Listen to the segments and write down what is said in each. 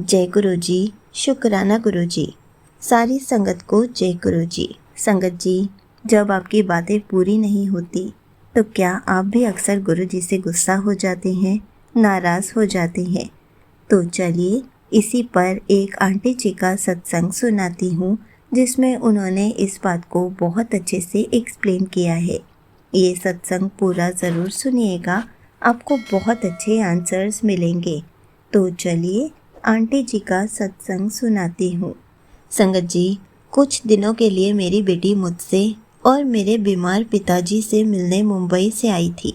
जय गुरु जी। शुक्राना गुरु जी। सारी संगत को जय गुरु जी। संगत जी, जब आपकी बातें पूरी नहीं होती तो क्या आप भी अक्सर गुरु जी से गुस्सा हो जाते हैं, नाराज़ हो जाते हैं? तो चलिए इसी पर एक आंटी जी का सत्संग सुनाती हूँ, जिसमें उन्होंने इस बात को बहुत अच्छे से एक्सप्लेन किया है। ये सत्संग पूरा ज़रूर सुनिएगा, आपको बहुत अच्छे आंसर्स मिलेंगे। तो चलिए आंटी जी का सत्संग सुनाती हूँ। संगत जी, कुछ दिनों के लिए मेरी बेटी मुझसे और मेरे बीमार पिताजी से मिलने मुंबई से आई थी।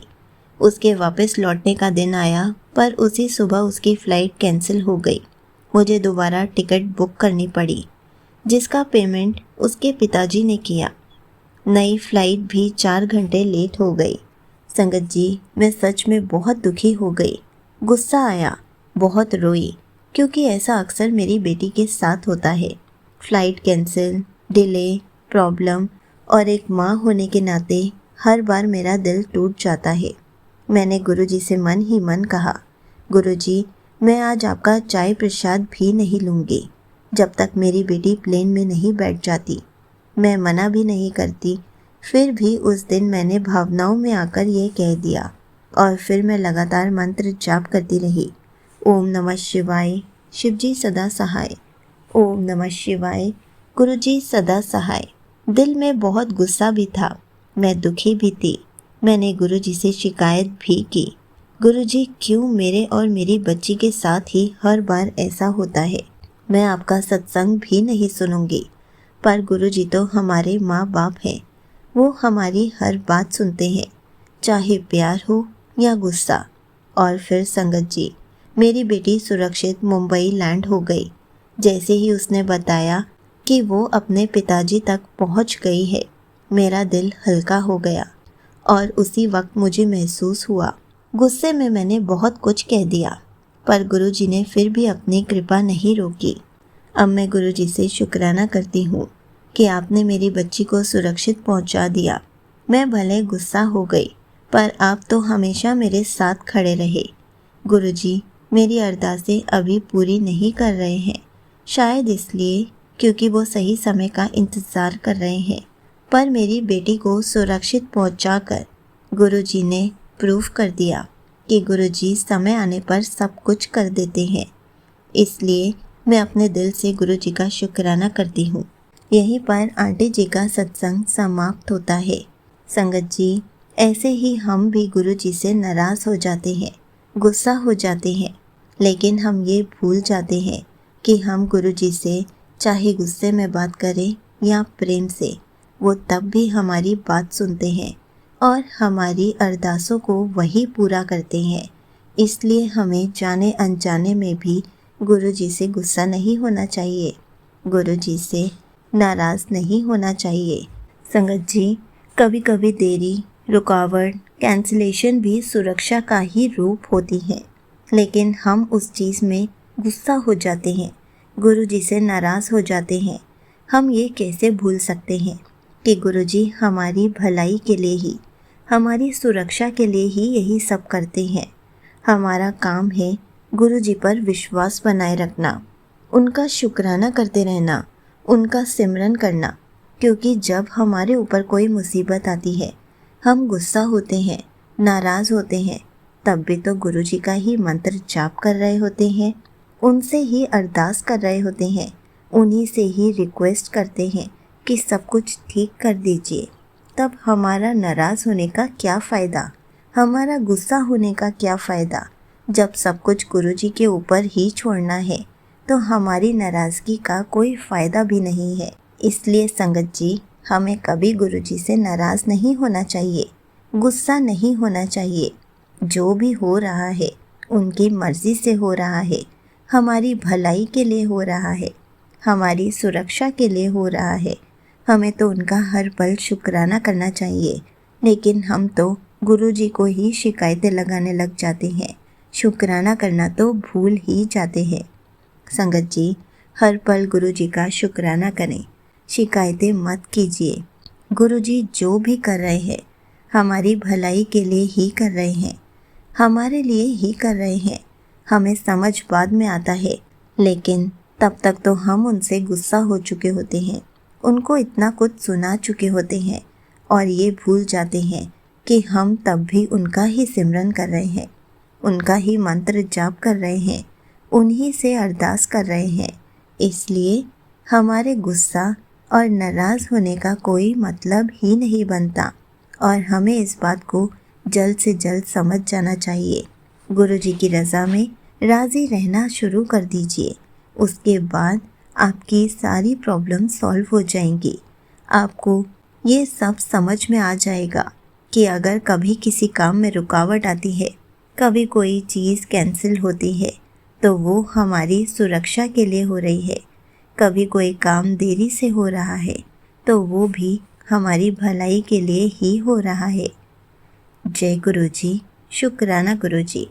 उसके वापस लौटने का दिन आया, पर उसी सुबह उसकी फ़्लाइट कैंसिल हो गई। मुझे दोबारा टिकट बुक करनी पड़ी, जिसका पेमेंट उसके पिताजी ने किया। नई फ़्लाइट भी 4 घंटे लेट हो गई। संगत जी, मैं सच में बहुत दुखी हो गई, गुस्सा आया, बहुत रोई, क्योंकि ऐसा अक्सर मेरी बेटी के साथ होता है। फ़्लाइट कैंसिल, डिले, प्रॉब्लम, और एक माँ होने के नाते हर बार मेरा दिल टूट जाता है। मैंने गुरुजी से मन ही मन कहा, गुरुजी, मैं आज आपका चाय प्रसाद भी नहीं लूँगी जब तक मेरी बेटी प्लेन में नहीं बैठ जाती। मैं मना भी नहीं करती, फिर भी उस दिन मैंने भावनाओं में आकर ये कह दिया, और फिर मैं लगातार मंत्र जाप करती रही। ओम नमः शिवाय, शिवजी सदा सहाय। ओम नमः शिवाय, गुरुजी सदा सहाय। दिल में बहुत गुस्सा भी था, मैं दुखी भी थी। मैंने गुरुजी से शिकायत भी की, गुरुजी क्यों मेरे और मेरी बच्ची के साथ ही हर बार ऐसा होता है? मैं आपका सत्संग भी नहीं सुनूंगी। पर गुरुजी तो हमारे माँ बाप हैं, वो हमारी हर बात सुनते हैं, चाहे प्यार हो या गुस्सा। और फिर संगत जी, मेरी बेटी सुरक्षित मुंबई लैंड हो गई। जैसे ही उसने बताया कि वो अपने पिताजी तक पहुंच गई है, मेरा दिल हल्का हो गया, और उसी वक्त मुझे महसूस हुआ, गुस्से में मैंने बहुत कुछ कह दिया, पर गुरुजी ने फिर भी अपनी कृपा नहीं रोकी। अब मैं गुरुजी से शुक्राना करती हूँ कि आपने मेरी बच्ची को सुरक्षित पहुँचा दिया। मैं भले गुस्सा हो गई, पर आप तो हमेशा मेरे साथ खड़े रहे। गुरुजी, मेरी अरदासें अभी पूरी नहीं कर रहे हैं, शायद इसलिए क्योंकि वो सही समय का इंतज़ार कर रहे हैं, पर मेरी बेटी को सुरक्षित पहुंचाकर गुरुजी ने प्रूफ कर दिया कि गुरुजी समय आने पर सब कुछ कर देते हैं। इसलिए मैं अपने दिल से गुरुजी का शुक्राना करती हूँ। यहीं पर आंटी जी का सत्संग समाप्त होता है। संगत जी, ऐसे ही हम भी गुरुजी से नाराज़ हो जाते हैं, गुस्सा हो जाते हैं, लेकिन हम ये भूल जाते हैं कि हम गुरुजी से चाहे गुस्से में बात करें या प्रेम से, वो तब भी हमारी बात सुनते हैं और हमारी अरदासों को वही पूरा करते हैं। इसलिए हमें जाने अनजाने में भी गुरुजी से गुस्सा नहीं होना चाहिए, गुरुजी से नाराज़ नहीं होना चाहिए। संगत जी, कभी कभी देरी, रुकावट, कैंसिलेशन भी सुरक्षा का ही रूप होती है, लेकिन हम उस चीज़ में गुस्सा हो जाते हैं, गुरुजी से नाराज़ हो जाते हैं। हम ये कैसे भूल सकते हैं कि गुरुजी हमारी भलाई के लिए ही, हमारी सुरक्षा के लिए ही यही सब करते हैं। हमारा काम है गुरुजी पर विश्वास बनाए रखना, उनका शुक्राना करते रहना, उनका सिमरन करना, क्योंकि जब हमारे ऊपर कोई मुसीबत आती है, हम गुस्सा होते हैं, नाराज़ होते हैं, तब भी तो गुरुजी का ही मंत्र जाप कर रहे होते हैं, उनसे ही अरदास कर रहे होते हैं, उन्हीं से ही रिक्वेस्ट करते हैं कि सब कुछ ठीक कर दीजिए। तब हमारा नाराज़ होने का क्या फ़ायदा, हमारा गुस्सा होने का क्या फ़ायदा? जब सब कुछ गुरुजी के ऊपर ही छोड़ना है, तो हमारी नाराज़गी का कोई फ़ायदा भी नहीं है। इसलिए संगत जी, हमें कभी गुरुजी से नाराज़ नहीं होना चाहिए, गुस्सा नहीं होना चाहिए। जो भी हो रहा है उनकी मर्ज़ी से हो रहा है, हमारी भलाई के लिए हो रहा है, हमारी सुरक्षा के लिए हो रहा है। हमें तो उनका हर पल शुक्राना करना चाहिए, लेकिन हम तो गुरुजी को ही शिकायतें लगाने लग जाते हैं, शुक्राना करना तो भूल ही जाते हैं। संगत जी, हर पल गुरुजी का शुक्राना करें, शिकायतें मत कीजिए। गुरुजी जो भी कर रहे हैं हमारी भलाई के लिए ही कर रहे हैं, हमारे लिए ही कर रहे हैं। हमें समझ बाद में आता है लेकिन तब तक तो हम उनसे गुस्सा हो चुके होते हैं, उनको इतना कुछ सुना चुके होते हैं और ये भूल जाते हैं कि हम तब भी उनका ही सिमरन कर रहे हैं, उनका ही मंत्र जाप कर रहे हैं, उन्हीं से अरदास कर रहे हैं। इसलिए हमारे गुस्सा और नाराज़ होने का कोई मतलब ही नहीं बनता और हमें इस बात को जल्द से जल्द समझ जाना चाहिए। गुरुजी की रज़ा में राज़ी रहना शुरू कर दीजिए। उसके बाद आपकी सारी प्रॉब्लम सॉल्व हो जाएंगी। आपको ये सब समझ में आ जाएगा कि अगर कभी किसी काम में रुकावट आती है, कभी कोई चीज़ कैंसिल होती है, तो वो हमारी सुरक्षा के लिए हो रही है। कभी कोई काम देरी से हो रहा है, तो वो भी हमारी भलाई के लिए ही हो रहा है। जय गुरुजी। शुक्राना गुरुजी।